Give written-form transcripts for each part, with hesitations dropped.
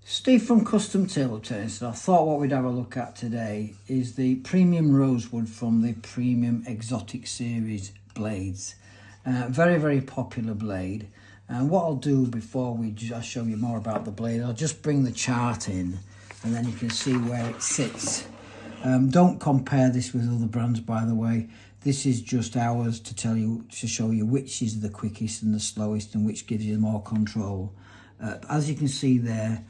Steve from Custom Table Tennis. I thought what we'd have a look at today is the Premium Rosewood from the Premium Exotic Series blades. Very, very popular blade. And what I'll do before I show you more about the blade, I'll just bring the chart in and then you can see where it sits. Don't compare this with other brands, by the way. This is just ours to show you which is the quickest and the slowest and which gives you more control. As you can see there,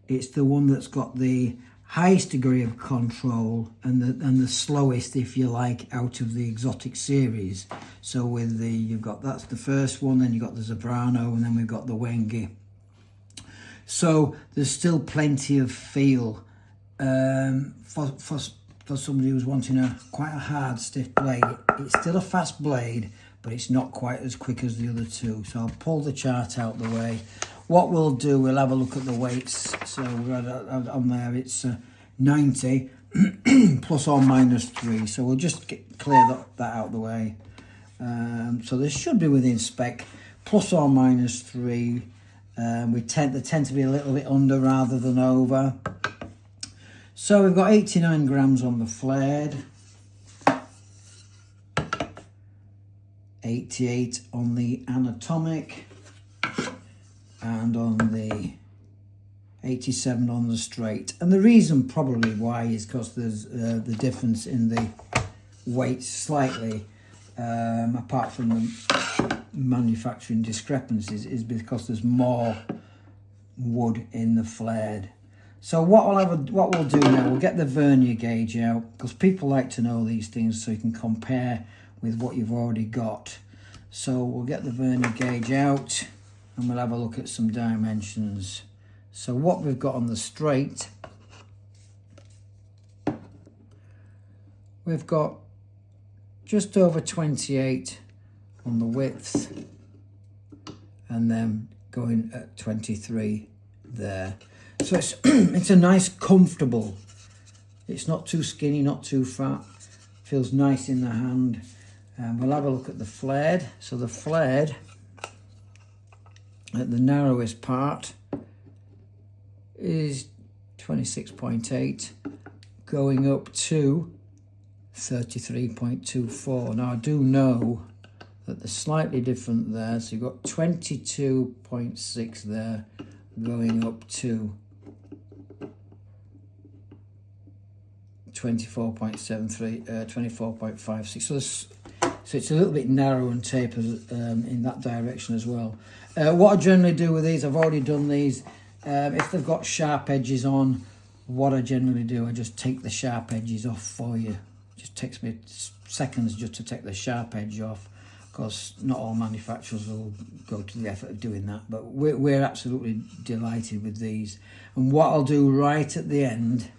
it's the one that's got the highest degree of control and the slowest, if you like, out of the exotic series. So with that's the first one, then you've got the Zebrano, and then we've got the Wengi. So there's still plenty of feel for somebody who's wanting quite a hard, stiff blade. It's still a fast blade, but it's not quite as quick as the other two. So I'll pull the chart out the way. What we'll do, we'll have a look at the weights. So we're on there, it's 90 plus or minus 3. So we'll just clear that out the way. So this should be within spec, plus or minus 3. They tend to be a little bit under rather than over. So we've got 89 grams on the flared, 88 on the anatomic, and on the 87 on the straight. And the reason probably why is because there's the difference in the weight slightly, apart from the manufacturing discrepancies, is because there's more wood in the flared. So what we'll do now, we'll get the vernier gauge out, because people like to know these things so you can compare with what you've already got. So we'll get the vernier gauge out and we'll have a look at some dimensions. So what we've got on the straight, we've got just over 28 on the width, and then going at 23 there. So it's a nice, comfortable. It's not too skinny, not too fat. Feels nice in the hand. We'll have a look at the flared. So the flared at the narrowest part is 26.8, going up to 33.24. Now I do know that they're slightly different there. So you've got 22.6 there, going up to 24.73, 24.56. So it's a little bit narrow and tapered in that direction as well. What I generally do with these, I've already done these. If they've got sharp edges on, what I generally do, I just take the sharp edges off for you. It just takes me seconds just to take the sharp edge off, because not all manufacturers will go to the effort of doing that. But we're absolutely delighted with these. And what I'll do right at the end,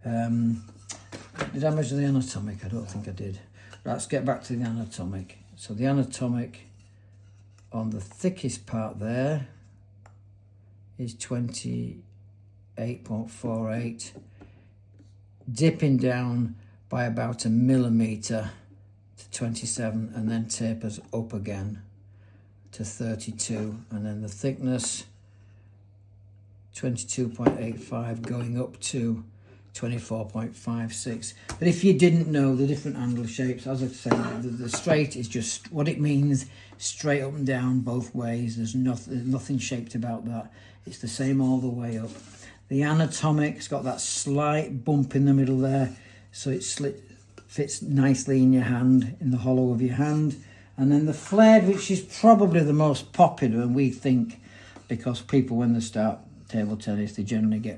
did I measure the anatomic? I don't think I did. Let's get back to the anatomic. So the anatomic on the thickest part there is 28.48, dipping down by about 1 millimetre to 27, and then tapers up again to 32, and then the thickness 22.85 going up to 24.56. But if you didn't know the different angle shapes, as I say, the straight is just what it means, straight up and down both ways. There's nothing shaped about that. It's the same all the way up. The anatomic's got that slight bump in the middle there, so it fits nicely in your hand, in the hollow of your hand. And then the flared, which is probably the most popular, and we think because people, when they start table tennis, they generally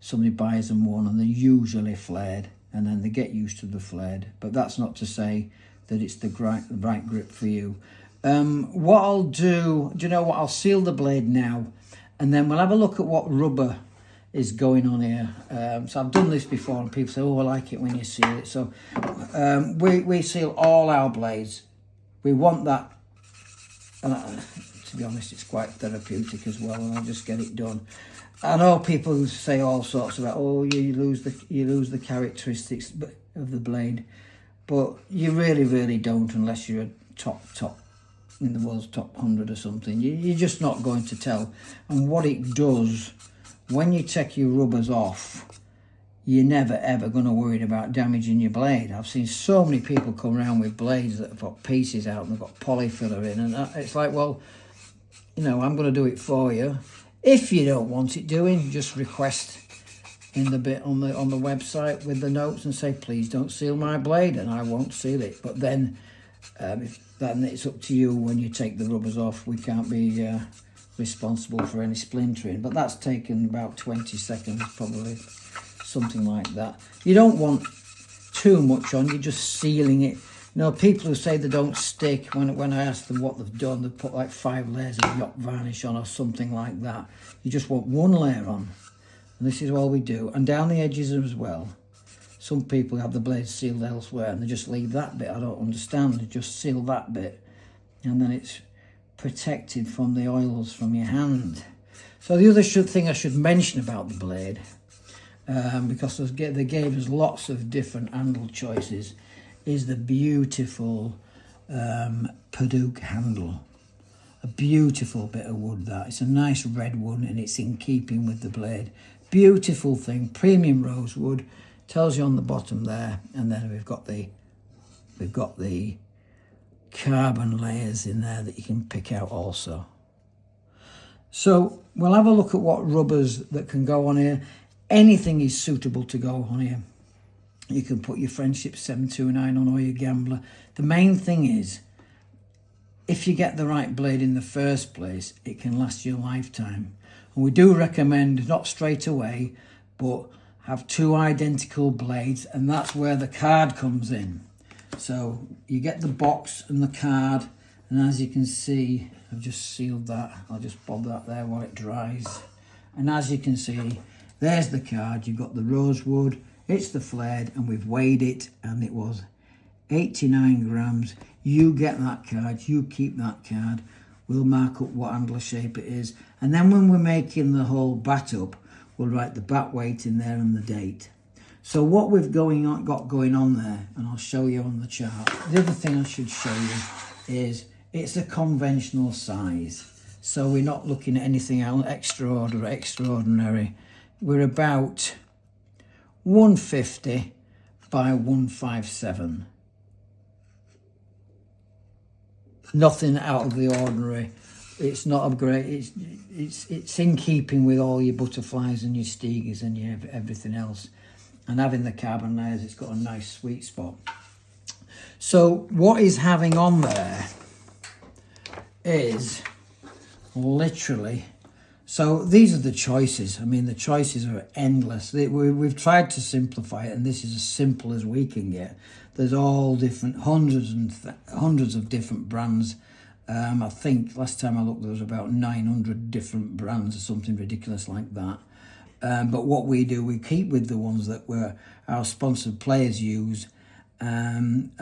somebody buys them one and they're usually flared, and then they get used to the flared. But that's not to say that it's the right grip for you. What I'll do you know what? I'll seal the blade now, and then we'll have a look at what rubber is going on here. So I've done this before, and people say, oh, I like it when you seal it. So we seal all our blades. We want that. To be honest, it's quite therapeutic as well, and I'll just get it done. I know people who say all sorts about, oh, you lose the characteristics of the blade, but you really don't, unless you're a top in the world's top 100 or something. You're just not going to tell. And what it does when you take your rubbers off, you're never ever going to worry about damaging your blade. I've seen so many people come around with blades that have got pieces out and they've got polyfiller in, and it's like, well, you know, I'm going to do it for you. If you don't want it doing, just request in the bit on the website with the notes and say, please don't seal my blade, and I won't seal it. But then then it's up to you when you take the rubbers off. We can't be responsible for any splintering, but that's taken about 20 seconds probably, something like that. You don't want too much on, you're just sealing it. You know, people who say they don't stick, when I ask them what they've done, they put like 5 layers of yacht varnish on or something like that. You just want 1 layer on, and this is all we do. And down the edges as well. Some people have the blades sealed elsewhere and they just leave that bit. I don't understand. They just seal that bit and then it's protected from the oils from your hand. So the other thing I should mention about the blade, because they gave us lots of different handle choices, is the beautiful Paduk handle. A beautiful bit of wood that. It's a nice red wood and it's in keeping with the blade. Beautiful thing, premium rosewood. Tells you on the bottom there, and then we've got the carbon layers in there that you can pick out also. So we'll have a look at what rubbers that can go on here. Anything is suitable to go on here. You can put your Friendship 729 on or your Gambler. The main thing is, if you get the right blade in the first place, it can last you a lifetime. And we do recommend, not straight away, but have 2 identical blades, and that's where the card comes in. So you get the box and the card, and as you can see, I've just sealed that. I'll just bob that there while it dries. And as you can see, there's the card. You've got the rosewood, it's the flared, and we've weighed it, and it was 89 grams. You get that card, you keep that card. We'll mark up what handle shape it is, and then when we're making the whole bat up, we'll write the bat weight in there and the date. So what we've got going on there, and I'll show you on the chart. The other thing I should show you is it's a conventional size. So we're not looking at anything else extraordinary. We're about 150 by 157. Nothing out of the ordinary. It's not a great, it's in keeping with all your butterflies and your Stigers and your everything else. And having the carbon layers, it's got a nice sweet spot. So what is having on there is literally, so these are the choices. I mean, the choices are endless. We've tried to simplify it, and this is as simple as we can get. There's all different, hundreds of different brands. I think last time I looked there was about 900 different brands or something ridiculous like that. But what we do, we keep with the ones that our sponsored players use, and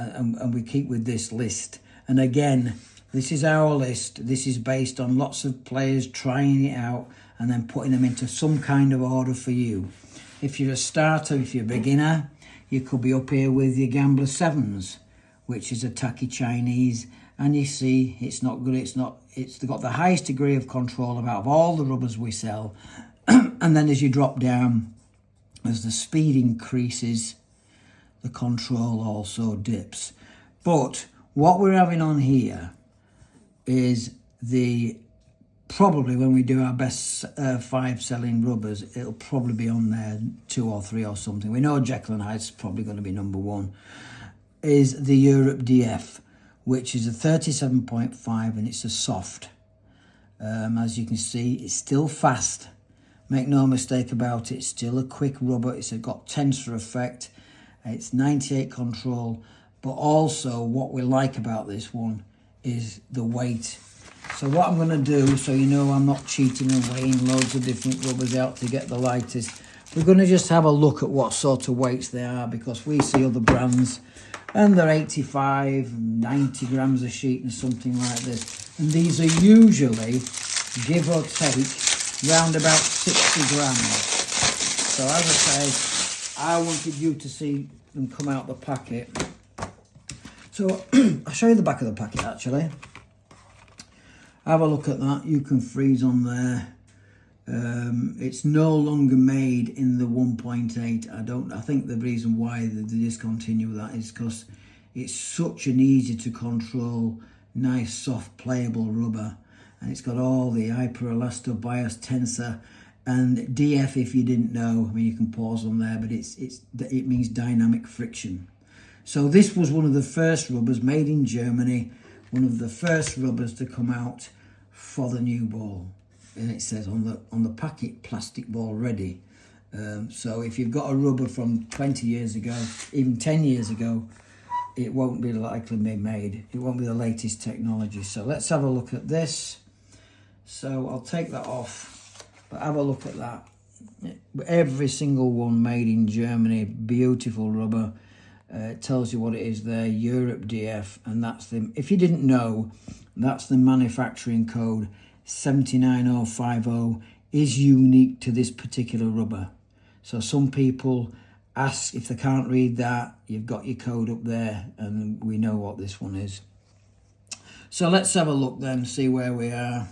we keep with this list. And again, this is our list. This is based on lots of players trying it out and then putting them into some kind of order for you. If you're a starter, if you're a beginner, you could be up here with your Gambler 7s, which is a tacky Chinese. And you see, it's not good. It's got the highest degree of control out of all the rubbers we sell. And then as you drop down, as the speed increases, the control also dips. But what we're having on here is probably when we do our best 5 selling rubbers, it'll probably be on there 2 or 3 or something. We know Jekyll and Hyde's probably going to be number 1. Is the Europe DF, which is a 37.5, and it's a soft. As you can see, it's still fast. Make no mistake about it, it's still a quick rubber. It's got tensor effect. It's 98 control. But also what we like about this one is the weight. So what I'm going to do, so you know I'm not cheating and weighing loads of different rubbers out to get the lightest, we're going to just have a look at what sort of weights they are, because we see other brands and they're 85, 90 grams a sheet and something like this. And these are usually, give or take, round about 60 grams. So as I say, I wanted you to see them come out the packet. So I'll show you the back of the packet actually. Have a look at that. You can freeze on there. It's no longer made in the 1.8. I think the reason why they discontinue that is because it's such an easy to control, nice, soft, playable rubber, and it's got all the hyperelasto bias tensor and DF. If you didn't know, I mean, you can pause on there, but it means dynamic friction. So this was one of the first rubbers made in Germany, one of the first rubbers to come out for the new ball. And it says on the packet, plastic ball ready. So if you've got a rubber from 20 years ago, even 10 years ago, it won't be likely be made. It won't be the latest technology. So let's have a look at this. So I'll take that off, but have a look at that. Every single one made in Germany, beautiful rubber. It tells you what it is there, Europe DF, and that's the, if you didn't know, that's the manufacturing code. 79050 is unique to this particular rubber. So some people ask if they can't read that, you've got your code up there, and we know what this one is. So let's have a look then, see where we are.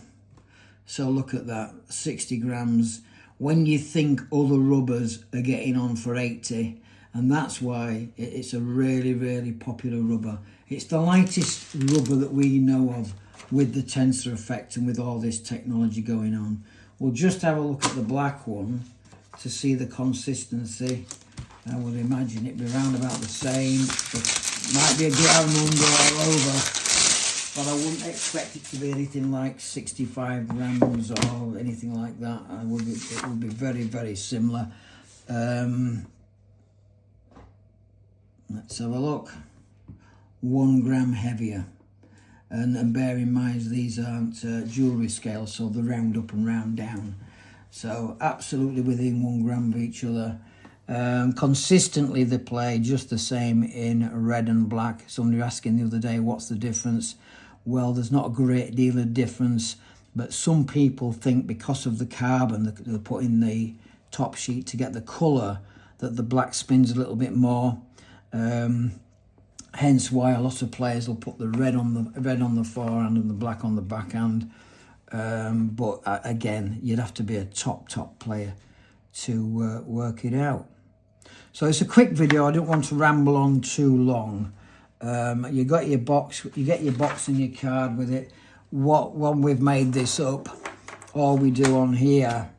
So look at that, 60 grams. When you think other rubbers are getting on for 80, and that's why it's a really, really popular rubber. It's the lightest rubber that we know of with the tensor effect and with all this technology going on. We'll just have a look at the black one to see the consistency. I would imagine it'd be around about the same. It might be a gram under or over, but I wouldn't expect it to be anything like 65 grams or anything like that. It would be very, very similar. Let's have a look. 1 gram heavier. And bear in mind, these aren't jewellery scales, so they're round up and round down. So absolutely within 1 gram of each other. Consistently they play just the same in red and black. Somebody asking the other day, what's the difference? Well, there's not a great deal of difference, but some people think because of the carbon that they put in the top sheet to get the colour, that the black spins a little bit more. Hence why a lot of players will put the red on the forehand and the black on the backhand. But again, you'd have to be a top player to work it out. So it's a quick video. I don't want to ramble on too long. You got your box. You get your box and your card with it. When we've made this up, all we do on here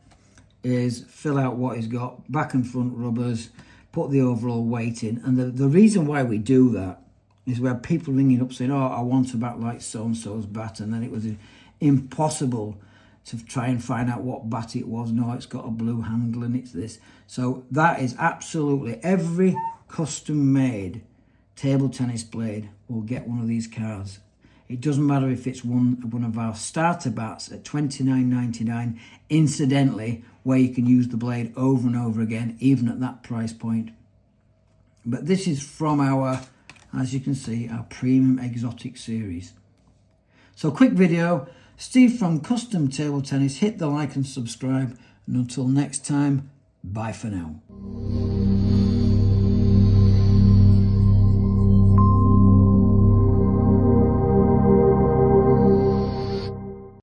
is fill out what he's got, back and front rubbers, put the overall weight in. And the reason why we do that is we have people ringing up saying, oh, I want a bat like so-and-so's bat, and then it was impossible to try and find out what bat it was. No, it's got a blue handle and it's this. So that is absolutely every custom-made table tennis blade will get one of these cards. It doesn't matter if it's one of our starter bats at $29.99, incidentally, where you can use the blade over and over again, even at that price point. But this is from our, as you can see, our premium exotic series. So quick video. Steve from Custom Table Tennis. Hit the like and subscribe. And until next time, bye for now.